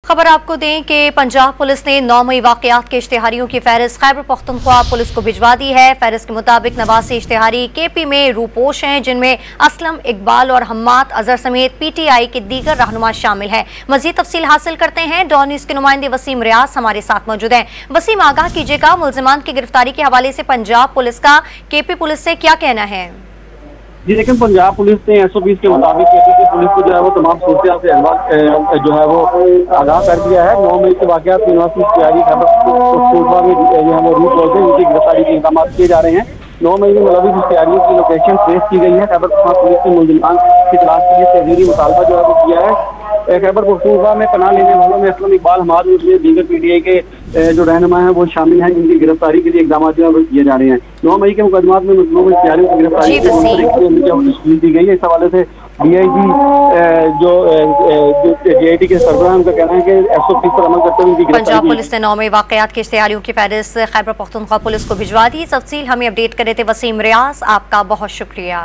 खबर आपको दें कि पंजाब पुलिस ने 9 मई वाकयात के इश्तिहारियों की फहरिस्त खैबर पख्तूनख्वा पुलिस को भिजवा दी है। फहरिस्त के मुताबिक 89 इश्तिहारी केपी में रूपोश हैं, जिनमें असलम, इकबाल और हम्माद अजहर समेत पीटीआई के दीगर रहनुमा शामिल हैं। मजीद तफसील हासिल करते हैं। डॉन न्यूज़ के नुमाइंदे वसीम रियाज हमारे साथ मौजूद हैं। वसीम, आगाह कीजिएगा, मुल्जिमान की गिरफ्तारी के हवाले से पंजाब पुलिस का केपी पुलिस से क्या कहना है? जी, लेकिन पंजाब पुलिस ने SOP के मुताबिक केपी पुलिस को जो है वो तमाम सूरत से जो है वो आगाह कर दिया है। 9 मई के वाकयात की यूनिवर्सिटी की तैयारी खैबर में जो है वो रूट बोलते हैं, उनकी गिरफ्तारी के इंतजाम किए जा रहे हैं। 9 मई में मुलविस तैयारियों की लोकेशन ट्रेस की गई है। खैबर पख्तूनख्वा पुलिस ने मुल्जिमान की तलाश के लिए तहरीरी मुतालबा जो है वो किया है। खैबर पख्तूनख्वा में पनाह लेने वालों में असलम, इकबाल, हम्माद और दीगर पीटीआई के जो रहनुमा है वो शामिल हैं, जिनकी गिरफ्तारी के लिए इकदाम जो है वो किए जा रहे हैं। 9 मई के मुकदमात में मुजरिमों की तैयारियों की गिरफ्तारी दी गई है। इस हवाले से DIG जो JIT के सरबराह उनका कहना है कि SOP पर अमल करते हुए पंजाब पुलिस ने 9 मई वाकयात के इश्तिहारियों की फहरिस्त खैबर पख्तूनख्वा पुलिस को भिजवा दी। तफसील हमें अपडेट कर रहे थे वसीम रियाज, आपका बहुत शुक्रिया।